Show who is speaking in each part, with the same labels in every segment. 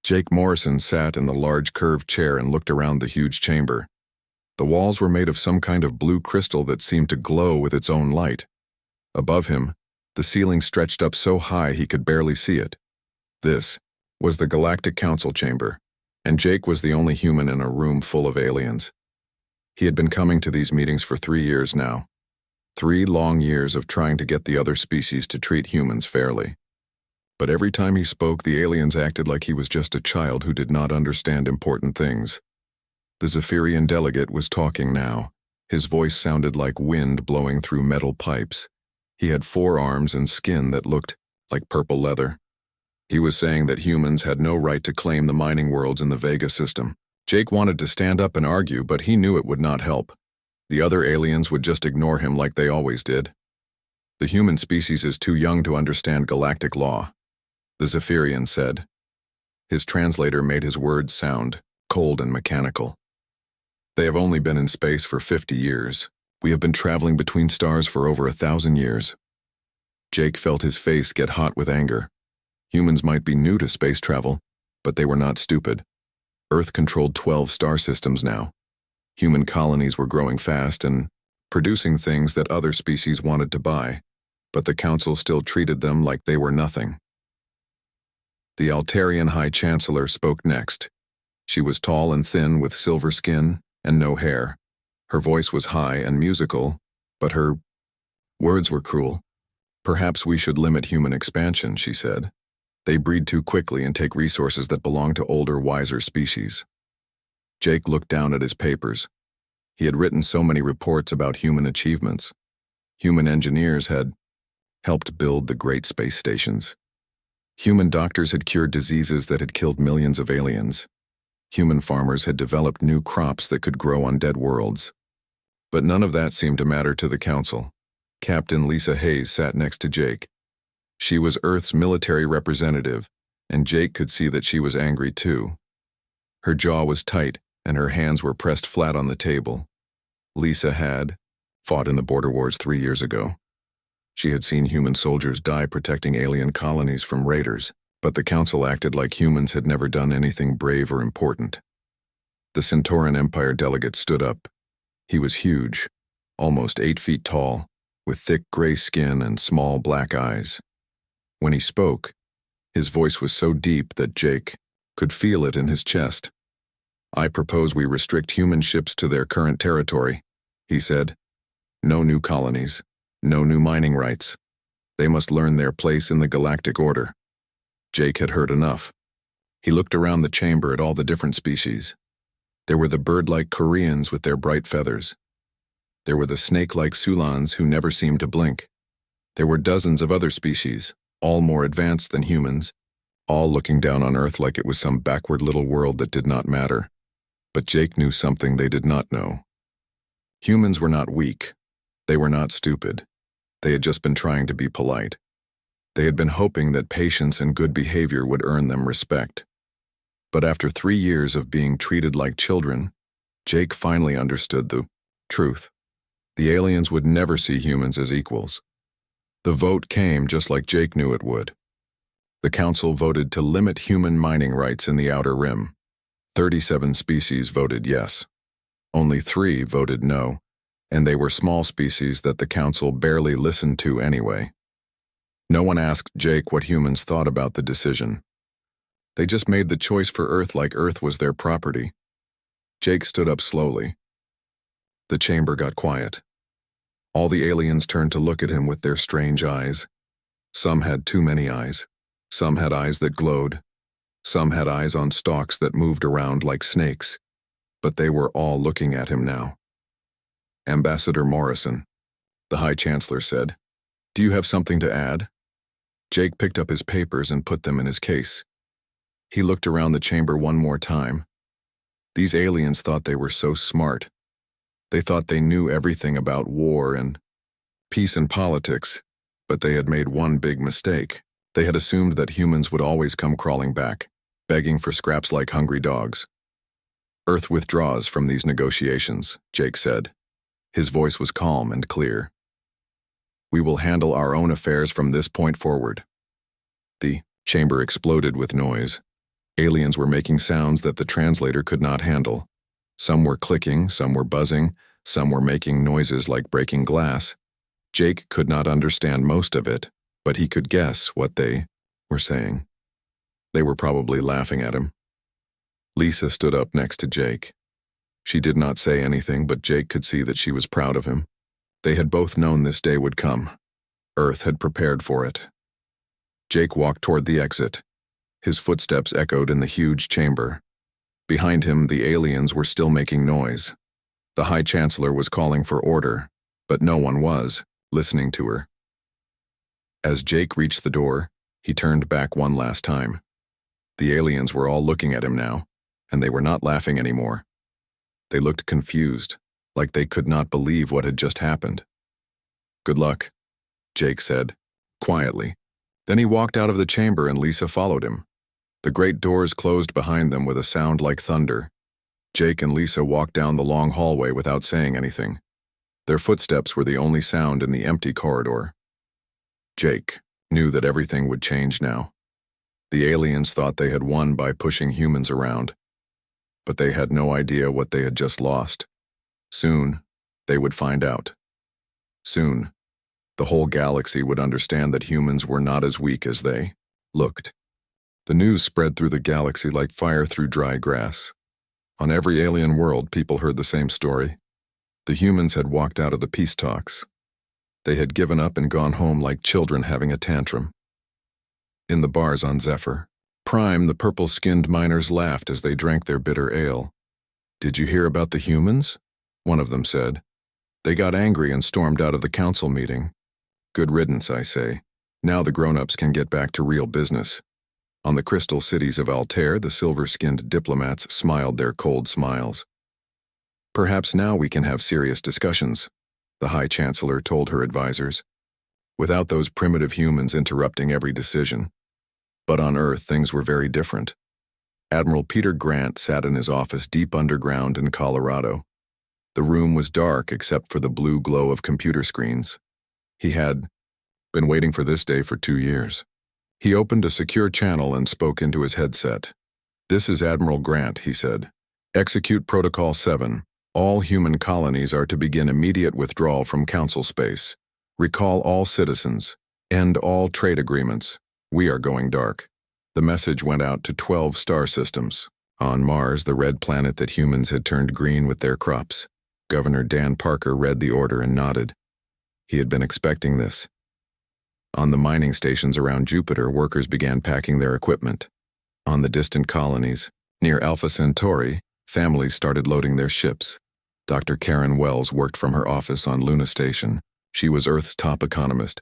Speaker 1: Jake Morrison sat in the large curved chair and looked around the huge chamber. The walls were made of some kind of blue crystal that seemed to glow with its own light. Above him, the ceiling stretched up so high he could barely see it. This was the Galactic Council chamber, and Jake was the only human in a room full of aliens. He had been coming to these meetings for 3 years now. 3 long years of trying to get the other species to treat humans fairly. But every time he spoke, the aliens acted like he was just a child who did not understand important things. The Zephyrian delegate was talking now. His voice sounded like wind blowing through metal pipes. He had 4 arms and skin that looked like purple leather. He was saying that humans had no right to claim the mining worlds in the Vega system. Jake wanted to stand up and argue, but he knew it would not help. The other aliens would just ignore him like they always did. The human species is too young to understand galactic law, the Zephyrian said. His translator made his words sound cold and mechanical. They have only been in space for 50 years. We have been traveling between stars for over 1,000 years. Jake felt his face get hot with anger. Humans might be new to space travel, but they were not stupid. Earth controlled 12 star systems now. Human colonies were growing fast and producing things that other species wanted to buy, but the Council still treated them like they were nothing. The Altarian High Chancellor spoke next. She was tall and thin with silver skin and no hair. Her voice was high and musical, but her words were cruel. Perhaps we should limit human expansion, she said. They breed too quickly and take resources that belong to older, wiser species. Jake looked down at his papers. He had written so many reports about human achievements. Human engineers had helped build the great space stations. Human doctors had cured diseases that had killed millions of aliens. Human farmers had developed new crops that could grow on dead worlds. But none of that seemed to matter to the Council. Captain Lisa Hayes sat next to Jake. She was Earth's military representative, and Jake could see that she was angry too. Her jaw was tight, and her hands were pressed flat on the table. Lisa had fought in the border wars 3 years ago. She had seen human soldiers die protecting alien colonies from raiders, but the Council acted like humans had never done anything brave or important. The Centauran Empire delegate stood up. He was huge, almost 8 feet tall, with thick gray skin and small black eyes. When he spoke, his voice was so deep that Jake could feel it in his chest. I propose we restrict human ships to their current territory, he said. No new colonies, no new mining rights. They must learn their place in the galactic order. Jake had heard enough. He looked around the chamber at all the different species. There were the bird-like Koreans with their bright feathers. There were the snake-like Sulans who never seemed to blink. There were dozens of other species, all more advanced than humans, all looking down on Earth like it was some backward little world that did not matter. But Jake knew something they did not know. Humans were not weak. They were not stupid. They had just been trying to be polite. They had been hoping that patience and good behavior would earn them respect. But after 3 years of being treated like children, Jake finally understood the truth. The aliens would never see humans as equals. The vote came just like Jake knew it would. The Council voted to limit human mining rights in the Outer Rim. 37 species voted yes. Only 3 voted no, and they were small species that the Council barely listened to anyway. No one asked Jake what humans thought about the decision. They just made the choice for Earth like Earth was their property. Jake stood up slowly. The chamber got quiet. All the aliens turned to look at him with their strange eyes. Some had too many eyes. Some had eyes that glowed. Some had eyes on stalks that moved around like snakes. But they were all looking at him now. Ambassador Morrison, the High Chancellor said, "Do you have something to add?" Jake picked up his papers and put them in his case. He looked around the chamber one more time. These aliens thought they were so smart. They thought they knew everything about war and peace and politics, but they had made one big mistake. They had assumed that humans would always come crawling back, begging for scraps like hungry dogs. Earth withdraws from these negotiations, Jake said. His voice was calm and clear. We will handle our own affairs from this point forward. The chamber exploded with noise. Aliens were making sounds that the translator could not handle. Some were clicking, some were buzzing, some were making noises like breaking glass. Jake could not understand most of it, but he could guess what they were saying. They were probably laughing at him. Lisa stood up next to Jake. She did not say anything, but Jake could see that she was proud of him. They had both known this day would come. Earth had prepared for it. Jake walked toward the exit. His footsteps echoed in the huge chamber. Behind him, the aliens were still making noise. The High Chancellor was calling for order, but no one was listening to her. As Jake reached the door, he turned back one last time. The aliens were all looking at him now, and they were not laughing anymore. They looked confused, like they could not believe what had just happened. "Good luck," Jake said, quietly. Then he walked out of the chamber and Lisa followed him. The great doors closed behind them with a sound like thunder. Jake and Lisa walked down the long hallway without saying anything. Their footsteps were the only sound in the empty corridor. Jake knew that everything would change now. The aliens thought they had won by pushing humans around, but they had no idea what they had just lost. Soon, they would find out. Soon, the whole galaxy would understand that humans were not as weak as they looked. The news spread through the galaxy like fire through dry grass. On every alien world, people heard the same story. The humans had walked out of the peace talks. They had given up and gone home like children having a tantrum. In the bars on Zephyr Prime, the purple-skinned miners laughed as they drank their bitter ale. "Did you hear about the humans?" one of them said. "They got angry and stormed out of the council meeting. Good riddance, I say. Now the grown-ups can get back to real business." On the crystal cities of Altair, the silver-skinned diplomats smiled their cold smiles. "Perhaps now we can have serious discussions," the High Chancellor told her advisors, without those primitive humans interrupting every decision. But on Earth, things were very different. Admiral Peter Grant sat in his office deep underground in Colorado. The room was dark except for the blue glow of computer screens. He had been waiting for this day for 2 years. He opened a secure channel and spoke into his headset. "This is Admiral Grant," he said. "Execute Protocol 7. All human colonies are to begin immediate withdrawal from Council space. Recall all citizens. End all trade agreements. We are going dark." The message went out to 12 star systems. On Mars, the red planet that humans had turned green with their crops, Governor Dan Parker read the order and nodded. He had been expecting this. On the mining stations around Jupiter, workers began packing their equipment. On the distant colonies, near Alpha Centauri, families started loading their ships. Dr. Karen Wells worked from her office on Luna Station. She was Earth's top economist,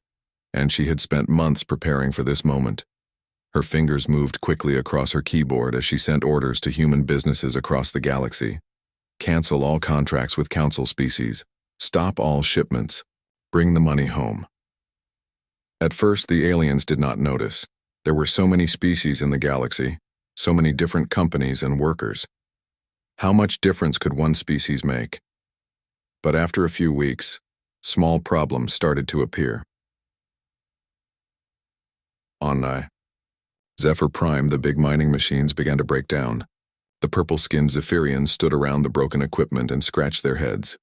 Speaker 1: and she had spent months preparing for this moment. Her fingers moved quickly across her keyboard as she sent orders to human businesses across the galaxy. Cancel all contracts with council species. Stop all shipments. Bring the money home. At first, the aliens did not notice. There were so many species in the galaxy, so many different companies and workers. How much difference could one species make? But after a few weeks, small problems started to appear. On Zephyr Prime, the big mining machines began to break down. The purple-skinned Zephyrians stood around the broken equipment and scratched their heads.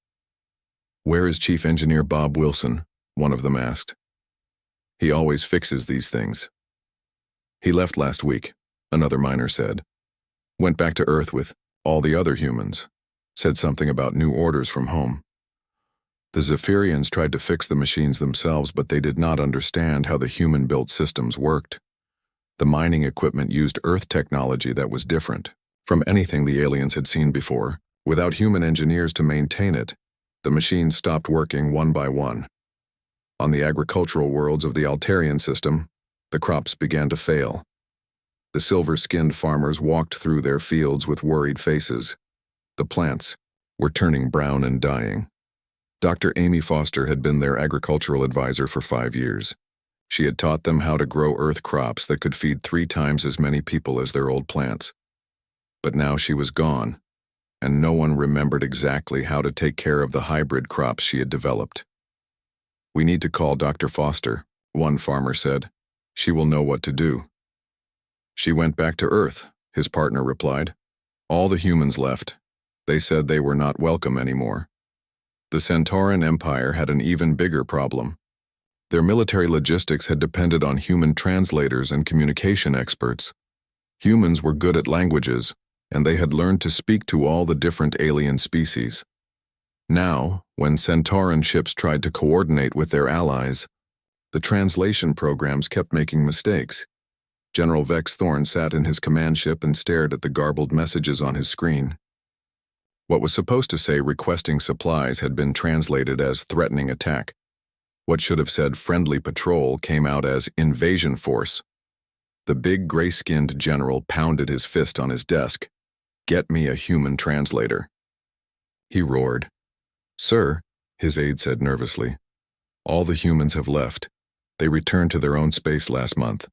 Speaker 1: "Where is Chief Engineer Bob Wilson?" one of them asked. "He always fixes these things." "He left last week," another miner said. "Went back to Earth with all the other humans. Said something about new orders from home." The Zephyrians tried to fix the machines themselves, but they did not understand how the human-built systems worked. The mining equipment used Earth technology that was different from anything the aliens had seen before. Without human engineers to maintain it, the machines stopped working one by one. On the agricultural worlds of the Altarian system, the crops began to fail. The silver-skinned farmers walked through their fields with worried faces. The plants were turning brown and dying. Dr. Amy Foster had been their agricultural advisor for 5 years. She had taught them how to grow Earth crops that could feed 3 times as many people as their old plants. But now she was gone, and no one remembered exactly how to take care of the hybrid crops she had developed. "We need to call Dr. Foster," one farmer said. "She will know what to do." "She went back to Earth," his partner replied. All the humans left. They said they were not welcome anymore. The Centauran Empire had an even bigger problem. Their military logistics had depended on human translators and communication experts. Humans were good at languages, and they had learned to speak to all the different alien species. Now, when Centauran ships tried to coordinate with their allies, the translation programs kept making mistakes. General Vex Thorne sat in his command ship and stared at the garbled messages on his screen. What was supposed to say requesting supplies had been translated as threatening attack. What should have said friendly patrol came out as invasion force. The big gray-skinned general pounded his fist on his desk. Get me a human translator. He roared. Sir, his aide said nervously, all the humans have left. They returned to their own space last month.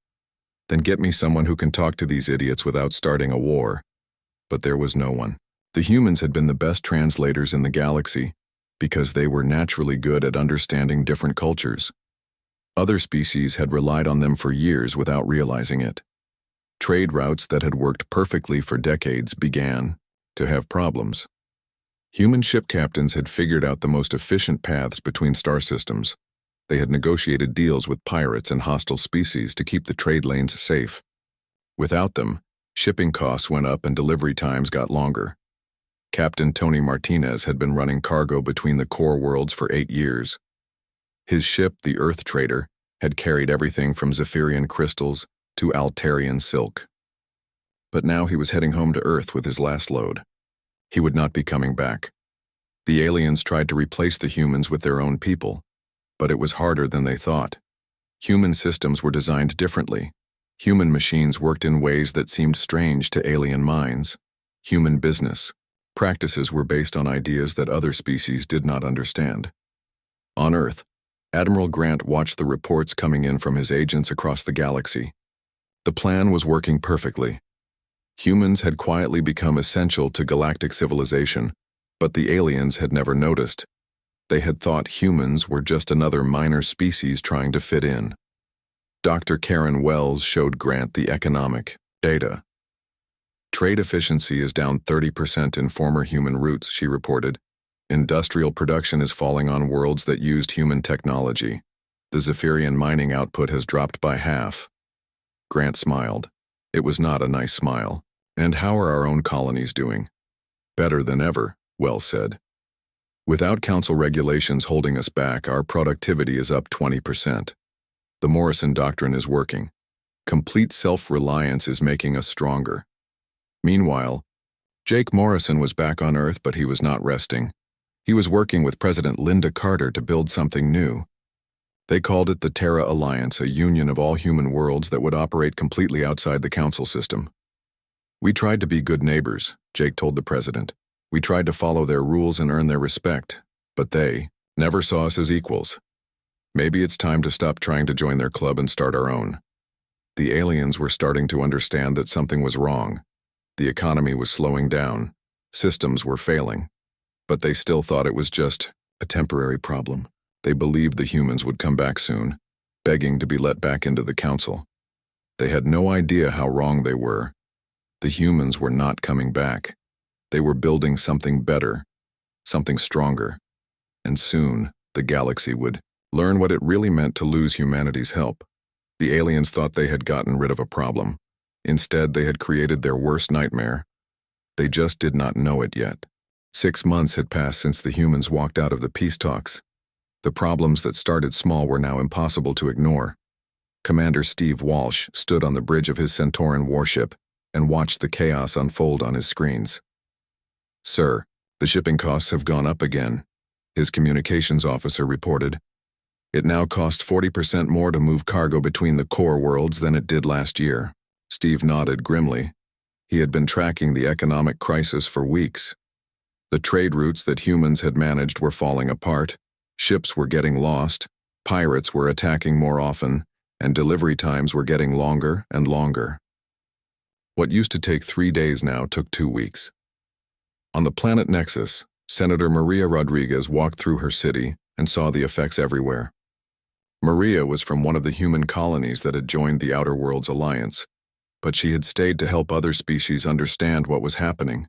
Speaker 1: Then get me someone who can talk to these idiots without starting a war. But there was no one. The humans had been the best translators in the galaxy because they were naturally good at understanding different cultures. Other species had relied on them for years without realizing it. Trade routes that had worked perfectly for decades began to have problems. Human ship captains had figured out the most efficient paths between star systems. They had negotiated deals with pirates and hostile species to keep the trade lanes safe. Without them, shipping costs went up and delivery times got longer. Captain Tony Martinez had been running cargo between the core worlds for 8 years. His ship, the Earth Trader, had carried everything from Zephyrian crystals to Altarian silk. But now he was heading home to Earth with his last load. He would not be coming back. The aliens tried to replace the humans with their own people, but it was harder than they thought. Human systems were designed differently. Human machines worked in ways that seemed strange to alien minds. Human business practices were based on ideas that other species did not understand. On Earth, Admiral Grant watched the reports coming in from his agents across the galaxy. The plan was working perfectly. Humans had quietly become essential to galactic civilization, but the aliens had never noticed. They had thought humans were just another minor species trying to fit in. Dr. Karen Wells showed Grant the economic data. Trade efficiency is down 30% in former human routes, she reported. Industrial production is falling on worlds that used human technology. The Zephyrian mining output has dropped by half. Grant smiled. It was not a nice smile. And how are our own colonies doing? Better than ever, Wells said. Without council regulations holding us back, our productivity is up 20%. The Morrison Doctrine is working. Complete self-reliance is making us stronger. Meanwhile, Jake Morrison was back on Earth, but he was not resting. He was working with President Linda Carter to build something new. They called it the Terra Alliance, a union of all human worlds that would operate completely outside the council system. We tried to be good neighbors, Jake told the president. We tried to follow their rules and earn their respect, but they never saw us as equals. Maybe it's time to stop trying to join their club and start our own. The aliens were starting to understand that something was wrong. The economy was slowing down. Systems were failing. But they still thought it was just a temporary problem. They believed the humans would come back soon, begging to be let back into the council. They had no idea how wrong they were. The humans were not coming back. They were building something better, something stronger. And soon, the galaxy would learn what it really meant to lose humanity's help. The aliens thought they had gotten rid of a problem. Instead, they had created their worst nightmare. They just did not know it yet. 6 months had passed since the humans walked out of the peace talks. The problems that started small were now impossible to ignore. Commander Steve Walsh stood on the bridge of his Centauran warship and watched the chaos unfold on his screens. Sir, the shipping costs have gone up again, his communications officer reported. It now costs 40% more to move cargo between the core worlds than it did last year. Steve nodded grimly. He had been tracking the economic crisis for weeks. The trade routes that humans had managed were falling apart. Ships were getting lost, pirates were attacking more often, and delivery times were getting longer and longer. What used to take 3 days now took 2 weeks. On the planet Nexus, Senator Maria Rodriguez walked through her city and saw the effects everywhere. Maria was from one of the human colonies that had joined the Outer Worlds Alliance. but she had stayed to help other species understand what was happening.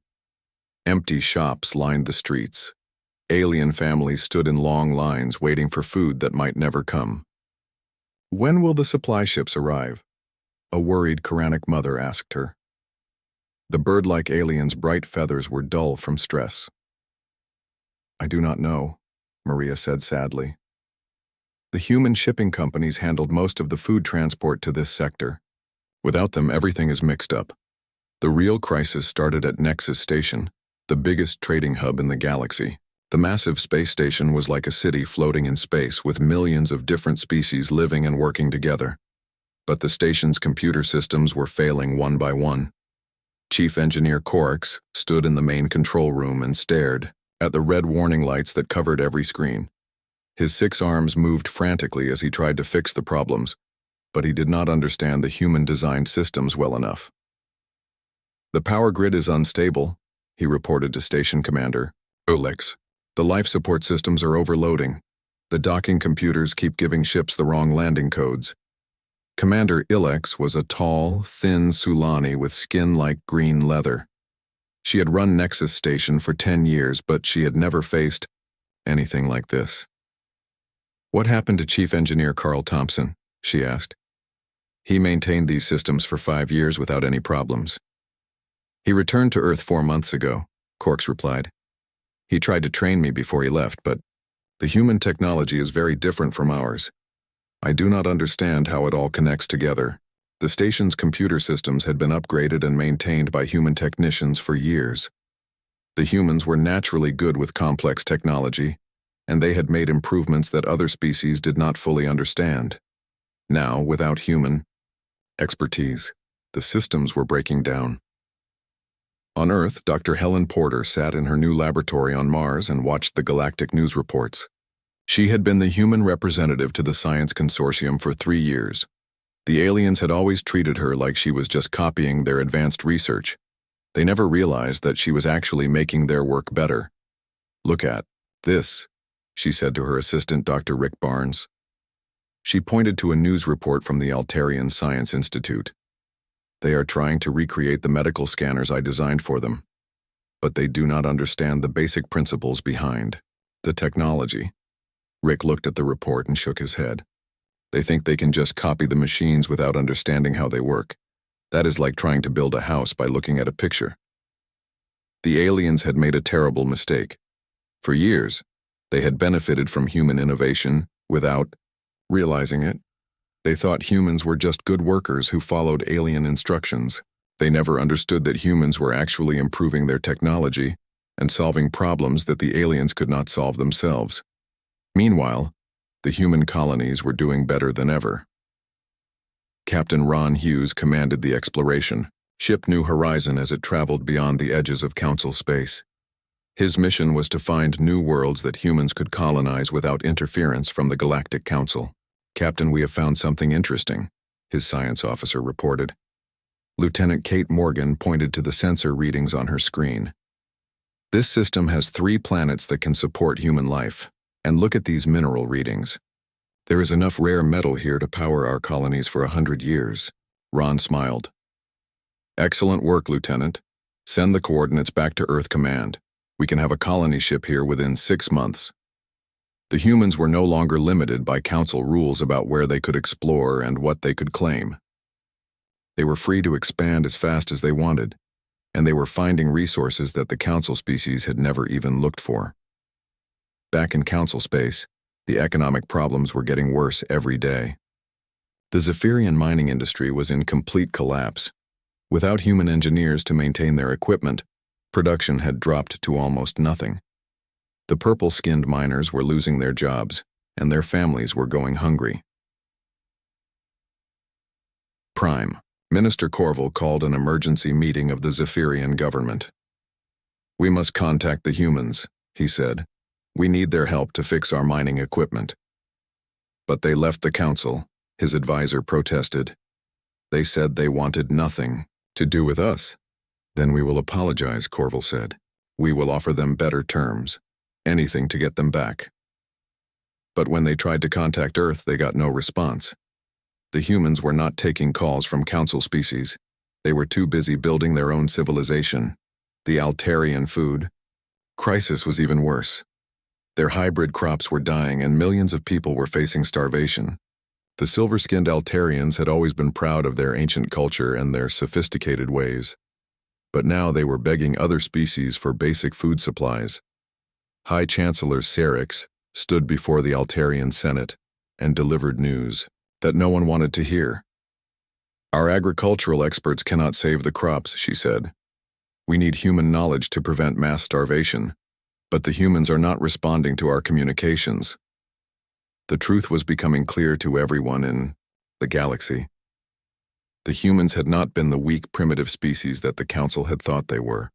Speaker 1: Empty shops lined the streets. Alien families stood in long lines waiting for food that might never come. "When will the supply ships arrive?" a worried Quranic mother asked her. The bird-like alien's bright feathers were dull from stress. "I do not know," Maria said sadly. The human shipping companies handled most of the food transport to this sector. Without them, everything is mixed up. The real crisis started at Nexus Station, the biggest trading hub in the galaxy. The massive space station was like a city floating in space with millions of different species living and working together. But the station's computer systems were failing one by one. Chief Engineer Orcs stood in the main control room and stared at the red warning lights that covered every screen. His 6 arms moved frantically as he tried to fix the problems, but he did not understand the human-designed systems well enough. "The power grid is unstable," he reported to Station Commander Ulex. "The life support systems are overloading. The docking computers keep giving ships the wrong landing codes." Commander Ilex was a tall, thin Sulani with skin like green leather. She had run Nexus Station for 10 years, but she had never faced anything like this. "What happened to Chief Engineer Carl Thompson?" she asked. "He maintained these systems for 5 years without any problems." "He returned to Earth 4 months ago," Corks replied. "He tried to train me before he left, but the human technology is very different from ours. I do not understand how it all connects together." The station's computer systems had been upgraded and maintained by human technicians for years. The humans were naturally good with complex technology, and they had made improvements that other species did not fully understand. Now, without human expertise, the systems were breaking down. On Earth, Dr. Helen Porter sat in her new laboratory on Mars and watched the galactic news reports. She had been the human representative to the Science Consortium for 3 years. The aliens had always treated her like she was just copying their advanced research. They never realized that she was actually making their work better. "Look at this," she said to her assistant, Dr. Rick Barnes. She pointed to a news report from the Altarian Science Institute. "They are trying to recreate the medical scanners I designed for them, but they do not understand the basic principles behind the technology." Rick looked at the report and shook his head. "They think they can just copy the machines without understanding how they work. That is like trying to build a house by looking at a picture." The aliens had made a terrible mistake. For years, they had benefited from human innovation without realizing it. They thought humans were just good workers who followed alien instructions. They never understood that humans were actually improving their technology and solving problems that the aliens could not solve themselves. Meanwhile, the human colonies were doing better than ever. Captain Ron Hughes commanded the exploration, ship New Horizon as it traveled beyond the edges of Council space. His mission was to find new worlds that humans could colonize without interference from the Galactic Council. "Captain, we have found something interesting," his science officer reported. Lieutenant Kate Morgan pointed to the sensor readings on her screen. "This system has 3 planets that can support human life. And look at these mineral readings. There is enough rare metal here to power our colonies for 100 years. Ron smiled. "Excellent work, Lieutenant. Send the coordinates back to Earth Command. We can have a colony ship here within 6 months. The humans were no longer limited by Council rules about where they could explore and what they could claim. They were free to expand as fast as they wanted, and they were finding resources that the Council species had never even looked for. Back in Council space, the economic problems were getting worse every day. The Zephyrian mining industry was in complete collapse. Without human engineers to maintain their equipment, production had dropped to almost nothing. The purple-skinned miners were losing their jobs, and their families were going hungry. Prime. Minister Corval called an emergency meeting of the Zephyrian government. "We must contact the humans," he said. "We need their help to fix our mining equipment." "But they left the council," his advisor protested. "They said they wanted nothing to do with us." "Then we will apologize," Corval said. "We will offer them better terms. Anything to get them back." But when they tried to contact Earth, they got no response. The humans were not taking calls from council species. They were too busy building their own civilization. The Altarian food crisis was even worse. Their hybrid crops were dying and millions of people were facing starvation. The silver-skinned Altarians had always been proud of their ancient culture and their sophisticated ways. But now they were begging other species for basic food supplies. High Chancellor Serix stood before the Altarian Senate and delivered news that no one wanted to hear. "Our agricultural experts cannot save the crops," she said. "We need human knowledge to prevent mass starvation, but the humans are not responding to our communications." The truth was becoming clear to everyone in the galaxy. The humans had not been the weak, primitive species that the Council had thought they were.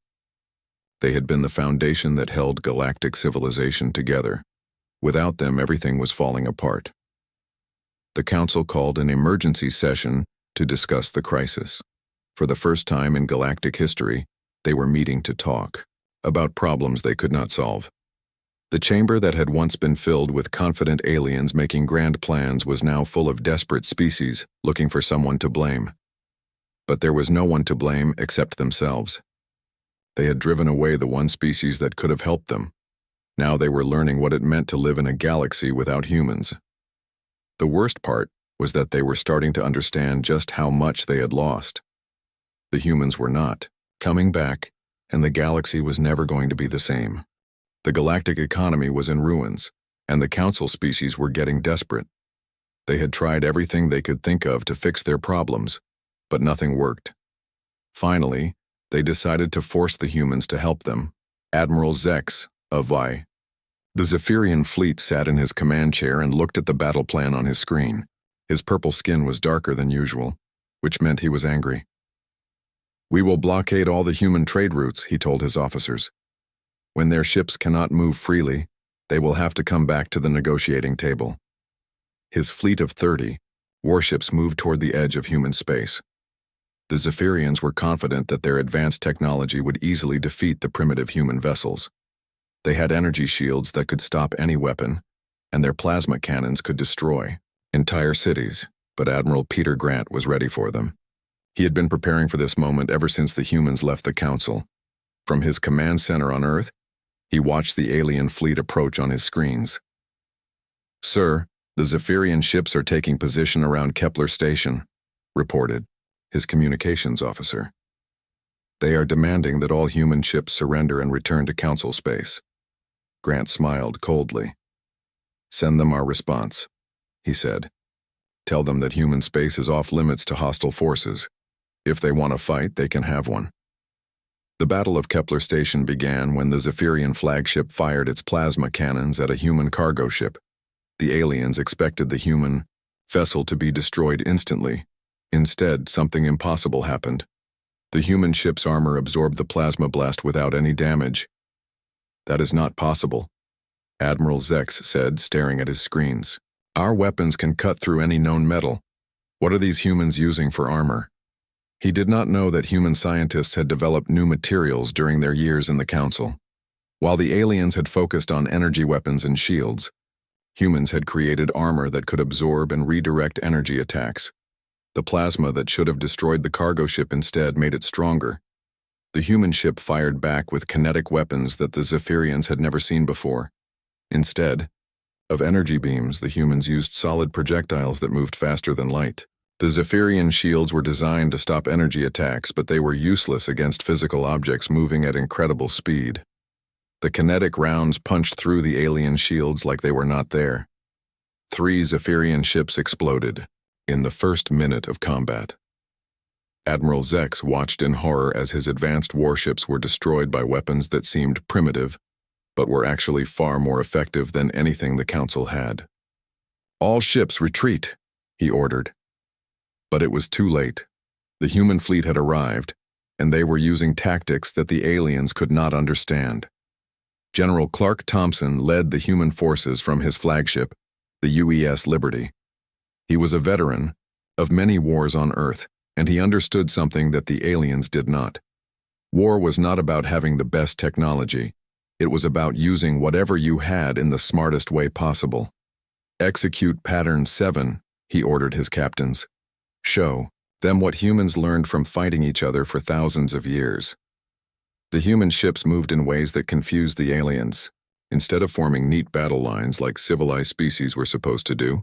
Speaker 1: They had been the foundation that held galactic civilization together. Without them, everything was falling apart. The Council called an emergency session to discuss the crisis. For the first time in galactic history, they were meeting to talk about problems they could not solve. The chamber that had once been filled with confident aliens making grand plans was now full of desperate species looking for someone to blame. But there was no one to blame except themselves. They had driven away the one species that could have helped them. Now they were learning what it meant to live in a galaxy without humans. The worst part was that they were starting to understand just how much they had lost. The humans were not coming back, and the galaxy was never going to be the same. The galactic economy was in ruins, and the Council species were getting desperate. They had tried everything they could think of to fix their problems, but nothing worked. Finally, they decided to force the humans to help them. Admiral Zex of HFY. The Zephyrian fleet sat in his command chair and looked at the battle plan on his screen. His purple skin was darker than usual, which meant he was angry. "We will blockade all the human trade routes," he told his officers. "When their ships cannot move freely, they will have to come back to the negotiating table." His fleet of 30 warships moved toward the edge of human space. The Zephyrians were confident that their advanced technology would easily defeat the primitive human vessels. They had energy shields that could stop any weapon, and their plasma cannons could destroy entire cities, but Admiral Peter Grant was ready for them. He had been preparing for this moment ever since the humans left the Council. From his command center on Earth, he watched the alien fleet approach on his screens. "Sir, the Zephyrian ships are taking position around Kepler Station," reported his communications officer. "They are demanding that all human ships surrender and return to Council space." Grant smiled coldly. "Send them our response," he said. "Tell them that human space is off limits to hostile forces. If they want to fight, they can have one." The Battle of Kepler Station began when the Zephyrian flagship fired its plasma cannons at a human cargo ship. The aliens expected the human vessel to be destroyed instantly. Instead, something impossible happened. The human ship's armor absorbed the plasma blast without any damage. "That is not possible," Admiral Zex said, staring at his screens. "Our weapons can cut through any known metal. What are these humans using for armor?" He did not know that human scientists had developed new materials during their years in the Council. While the aliens had focused on energy weapons and shields, humans had created armor that could absorb and redirect energy attacks. The plasma that should have destroyed the cargo ship instead made it stronger. The human ship fired back with kinetic weapons that the Zephyrians had never seen before. Instead of energy beams, the humans used solid projectiles that moved faster than light. The Zephyrian shields were designed to stop energy attacks, but they were useless against physical objects moving at incredible speed. The kinetic rounds punched through the alien shields like they were not there. 3 Zephyrian ships exploded in the first minute of combat. Admiral Zex watched in horror as his advanced warships were destroyed by weapons that seemed primitive, but were actually far more effective than anything the Council had. "All ships retreat," he ordered. But it was too late. The human fleet had arrived, and they were using tactics that the aliens could not understand. General Clark Thompson led the human forces from his flagship, the UES Liberty. He was a veteran of many wars on Earth, and he understood something that the aliens did not. War was not about having the best technology. It was about using whatever you had in the smartest way possible. "Execute Pattern 7, he ordered his captains. "Show Then what humans learned from fighting each other for thousands of years. The human ships moved in ways that confused the aliens. Instead of forming neat battle lines like civilized species were supposed to do,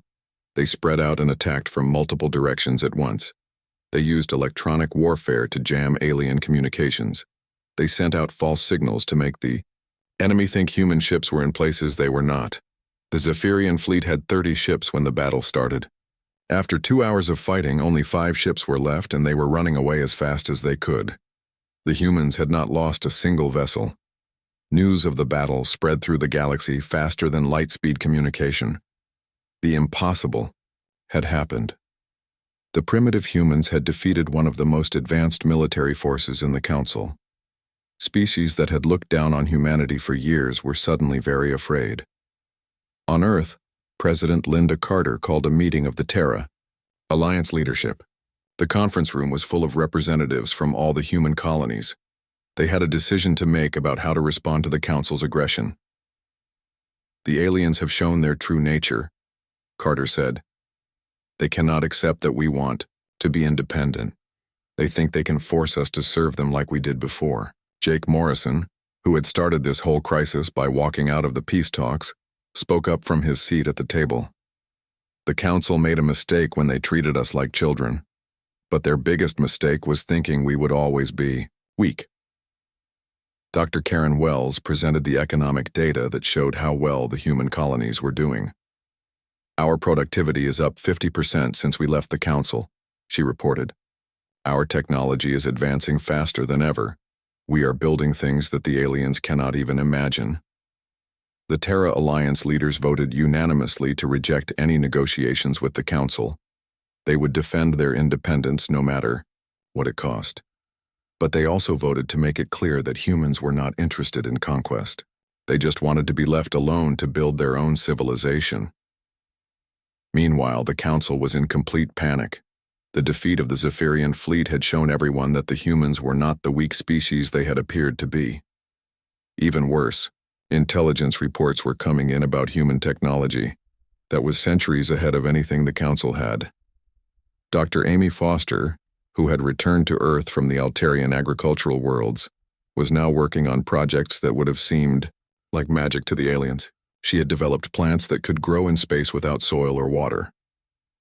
Speaker 1: they spread out and attacked from multiple directions at once. They used electronic warfare to jam alien communications. They sent out false signals to make the enemy think human ships were in places they were not. The Zephyrian fleet had 30 ships when the battle started. After 2 hours of fighting, only 5 ships were left and they were running away as fast as they could. The humans had not lost a single vessel. News of the battle spread through the galaxy faster than light-speed communication. The impossible had happened. The primitive humans had defeated one of the most advanced military forces in the Council. Species that had looked down on humanity for years were suddenly very afraid. On Earth, President Linda Carter called a meeting of the Terra Alliance leadership. The conference room was full of representatives from all the human colonies. They had a decision to make about how to respond to the Council's aggression. The aliens have shown their true nature, Carter said. They cannot accept that we want to be independent. They think they can force us to serve them like we did before. Jake Morrison, who had started this whole crisis by walking out of the peace talks, spoke up from his seat at the table. The Council made a mistake when they treated us like children, but their biggest mistake was thinking we would always be weak. Dr. Karen Wells presented the economic data that showed how well the human colonies were doing. Our productivity is up 50% since we left the Council, she reported. Our technology is advancing faster than ever. We are building things that the aliens cannot even imagine. The Terra Alliance leaders voted unanimously to reject any negotiations with the Council. They would defend their independence no matter what it cost. But they also voted to make it clear that humans were not interested in conquest. They just wanted to be left alone to build their own civilization. Meanwhile, the Council was in complete panic. The defeat of the Zephyrian fleet had shown everyone that the humans were not the weak species they had appeared to be. Even worse, intelligence reports were coming in about human technology that was centuries ahead of anything the Council had. Dr. Amy Foster, who had returned to Earth from the Altarian agricultural worlds, was now working on projects that would have seemed like magic to the aliens. She had developed plants that could grow in space without soil or water.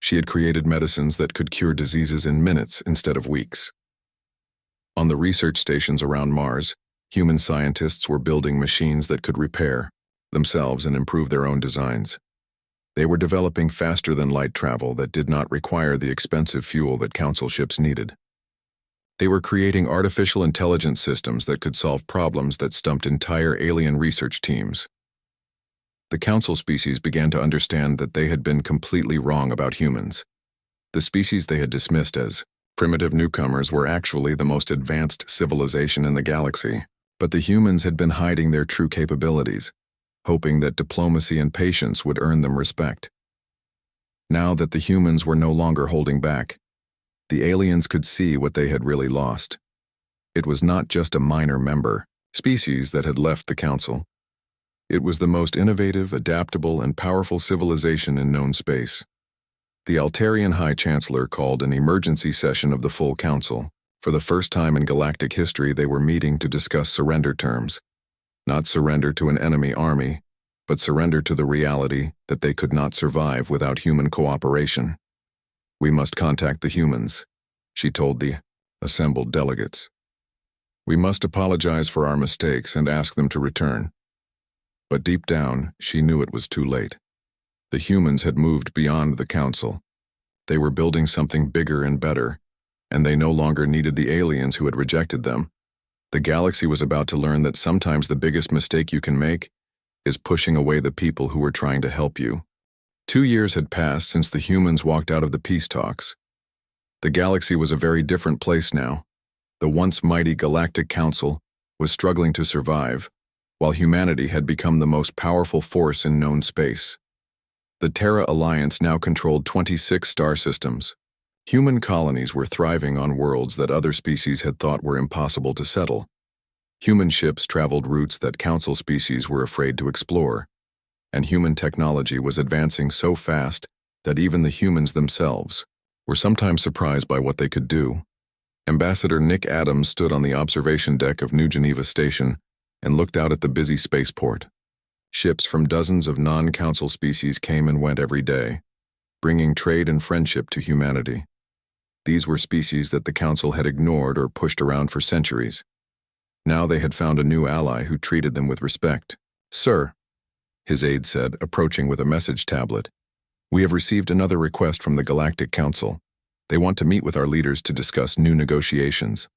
Speaker 1: She had created medicines that could cure diseases in minutes instead of weeks. On the research stations around Mars, human scientists were building machines that could repair themselves and improve their own designs. They were developing faster-than-light travel that did not require the expensive fuel that Council ships needed. They were creating artificial intelligence systems that could solve problems that stumped entire alien research teams. The Council species began to understand that they had been completely wrong about humans. The species they had dismissed as primitive newcomers were actually the most advanced civilization in the galaxy, but the humans had been hiding their true capabilities, hoping that diplomacy and patience would earn them respect. Now that the humans were no longer holding back, the aliens could see what they had really lost. It was not just a minor member species that had left the Council. It was the most innovative, adaptable, and powerful civilization in known space. The Altarian High Chancellor called an emergency session of the full Council. For the first time in galactic history, they were meeting to discuss surrender terms. Not surrender to an enemy army, but surrender to the reality that they could not survive without human cooperation. We must contact the humans, she told the assembled delegates. We must apologize for our mistakes and ask them to return. But deep down, she knew it was too late. The humans had moved beyond the Council. They were building something bigger and better, and they no longer needed the aliens who had rejected them. The galaxy was about to learn that sometimes the biggest mistake you can make is pushing away the people who were trying to help you. 2 years had passed since the humans walked out of the peace talks. The galaxy was a very different place now. The once mighty Galactic Council was struggling to survive, while humanity had become the most powerful force in known space. The Terra Alliance now controlled 26 star systems. Human colonies were thriving on worlds that other species had thought were impossible to settle. Human ships traveled routes that Council species were afraid to explore, and human technology was advancing so fast that even the humans themselves were sometimes surprised by what they could do. Ambassador Nick Adams stood on the observation deck of New Geneva Station and looked out at the busy spaceport. Ships from dozens of non-council species came and went every day, bringing trade and friendship to humanity. These were species that the council had ignored or pushed around for centuries. Now they had found a new ally who treated them with respect. "Sir," his aide said, approaching with a message tablet, "we have received another request from the Galactic Council. They want to meet with our leaders to discuss new negotiations."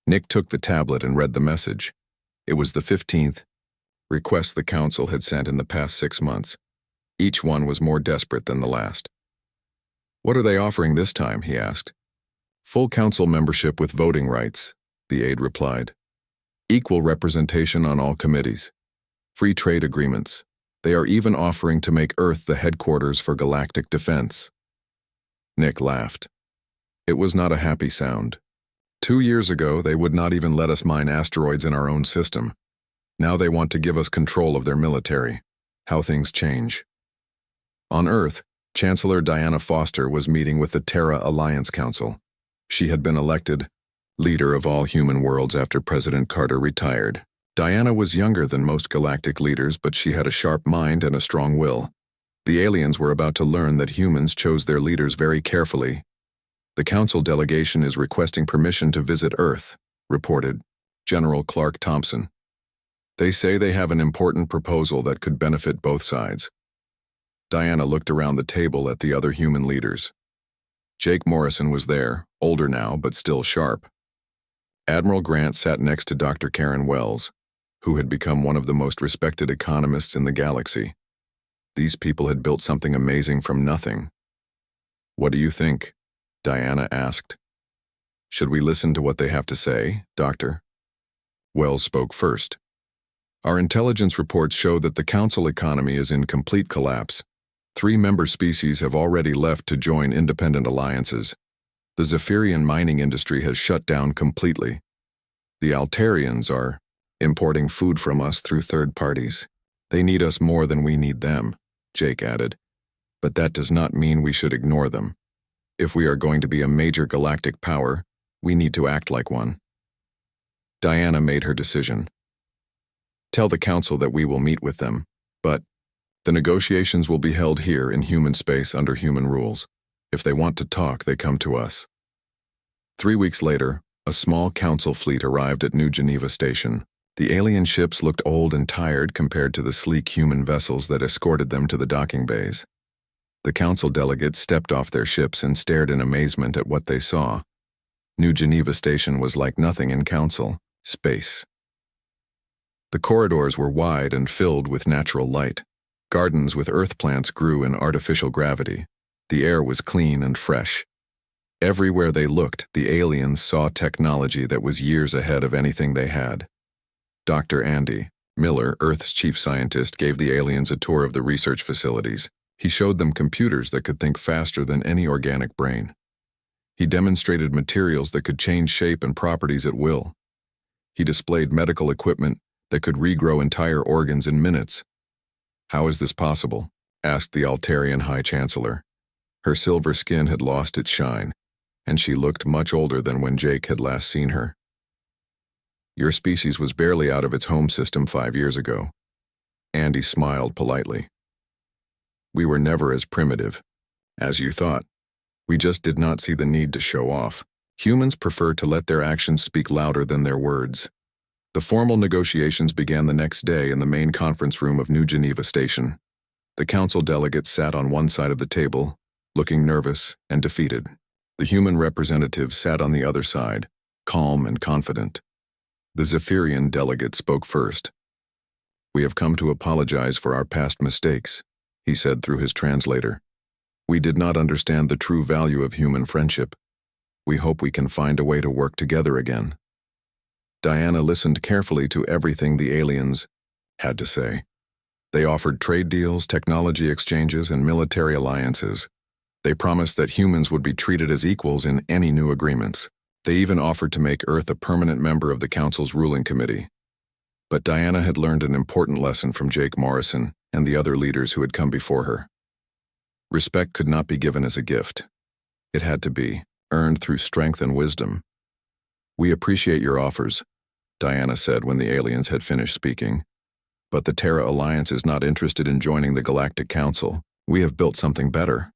Speaker 1: Nick took the tablet and read the message. It was the 15th request the council had sent in the past 6 months. Each one was more desperate than the last. "What are they offering this time?" he asked. "Full council membership with voting rights," the aide replied. "Equal representation on all committees. Free trade agreements. They are even offering to make Earth the headquarters for galactic defense." Nick laughed. It was not a happy sound. 2 years ago, they would not even let us mine asteroids in our own system. Now they want to give us control of their military. How things change. On Earth, Chancellor Diana Foster was meeting with the Terra Alliance Council. She had been elected leader of all human worlds after President Carter retired. Diana was younger than most galactic leaders, but she had a sharp mind and a strong will. The aliens were about to learn that humans chose their leaders very carefully. "The council delegation is requesting permission to visit Earth," reported General Clark Thompson. "They say they have an important proposal that could benefit both sides." Diana looked around the table at the other human leaders. Jake Morrison was there, older now but still sharp. Admiral Grant sat next to Dr. Karen Wells, who had become one of the most respected economists in the galaxy. These people had built something amazing from nothing. "What do you think?" Diana asked. "Should we listen to what they have to say, Doctor?" Wells spoke first. "Our intelligence reports show that the council economy is in complete collapse. 3 member species have already left to join independent alliances. The Zephyrian mining industry has shut down completely. The Altarians are importing food from us through third parties. They need us more than we need them," Jake added. "But that does not mean we should ignore them. If we are going to be a major galactic power, we need to act like one." Diana made her decision. "Tell the council that we will meet with them, but the negotiations will be held here in human space under human rules. If they want to talk, they come to us." 3 weeks later, a small council fleet arrived at New Geneva Station. The alien ships looked old and tired compared to the sleek human vessels that escorted them to the docking bays. The council delegates stepped off their ships and stared in amazement at what they saw. New Geneva Station was like nothing in council space. The corridors were wide and filled with natural light. Gardens with earth plants grew in artificial gravity. The air was clean and fresh. Everywhere they looked, the aliens saw technology that was years ahead of anything they had. Dr. Andy Miller, Earth's chief scientist, gave the aliens a tour of the research facilities. He showed them computers that could think faster than any organic brain. He demonstrated materials that could change shape and properties at will. He displayed medical equipment that could regrow entire organs in minutes. "How is this possible?" asked the Altarian High Chancellor. Her silver skin had lost its shine, and she looked much older than when Jake had last seen her. "Your species was barely out of its home system 5 years ago." Andy smiled politely. "We were never as primitive as you thought. We just did not see the need to show off. Humans prefer to let their actions speak louder than their words." The formal negotiations began the next day in the main conference room of New Geneva Station. The council delegates sat on one side of the table, looking nervous and defeated. The human representatives sat on the other side, calm and confident. The Zephyrian delegate spoke first. "We have come to apologize for our past mistakes," he said through his translator. "We did not understand the true value of human friendship. We hope we can find a way to work together again." Diana listened carefully to everything the aliens had to say. They offered trade deals, technology exchanges, and military alliances. They promised that humans would be treated as equals in any new agreements. They even offered to make Earth a permanent member of the Council's ruling committee. But Diana had learned an important lesson from Jake Morrison and the other leaders who had come before her. Respect could not be given as a gift. It had to be, earned through strength and wisdom. "We appreciate your offers," Diana said when the aliens had finished speaking. "But the Terra Alliance is not interested in joining the Galactic Council. We have built something better."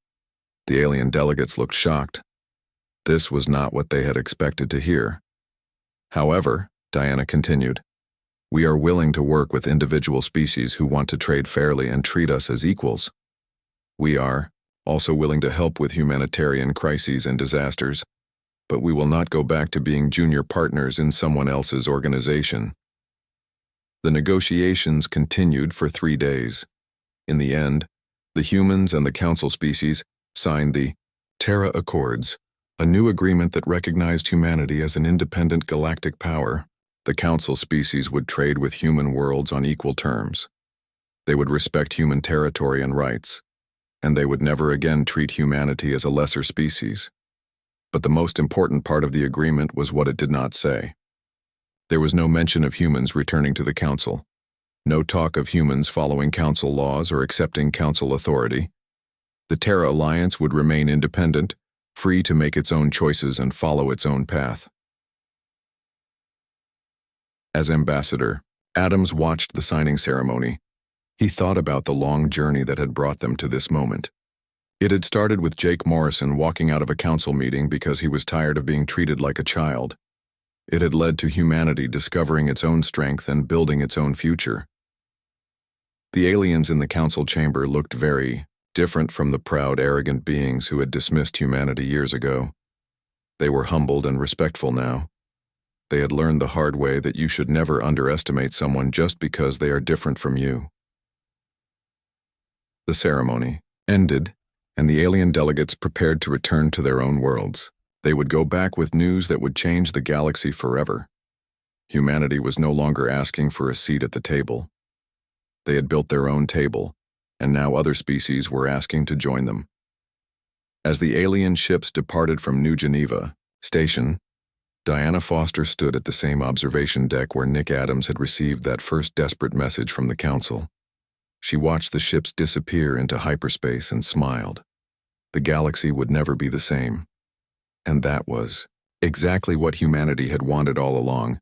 Speaker 1: The alien delegates looked shocked. This was not what they had expected to hear. "However," Diana continued, "we are willing to work with individual species who want to trade fairly and treat us as equals. We are also willing to help with humanitarian crises and disasters, but we will not go back to being junior partners in someone else's organization." The negotiations continued for 3 days. In the end, the humans and the Council species signed the Terra Accords, a new agreement that recognized humanity as an independent galactic power. The Council species would trade with human worlds on equal terms. They would respect human territory and rights, and they would never again treat humanity as a lesser species. But the most important part of the agreement was what it did not say. There was no mention of humans returning to the Council, no talk of humans following Council laws or accepting Council authority. The Terra Alliance would remain independent, free to make its own choices and follow its own path. As ambassador, Adams watched the signing ceremony. He thought about the long journey that had brought them to this moment. It had started with Jake Morrison walking out of a council meeting because he was tired of being treated like a child. It had led to humanity discovering its own strength and building its own future. The aliens in the council chamber looked very different from the proud, arrogant beings who had dismissed humanity years ago. They were humbled and respectful now. They had learned the hard way that you should never underestimate someone just because they are different from you. The ceremony ended, and the alien delegates prepared to return to their own worlds. They would go back with news that would change the galaxy forever. Humanity was no longer asking for a seat at the table. They had built their own table, and now other species were asking to join them. As the alien ships departed from New Geneva Station, Diana Foster stood at the same observation deck where Nick Adams had received that first desperate message from the Council. She watched the ships disappear into hyperspace and smiled. The galaxy would never be the same. And that was exactly what humanity had wanted all along.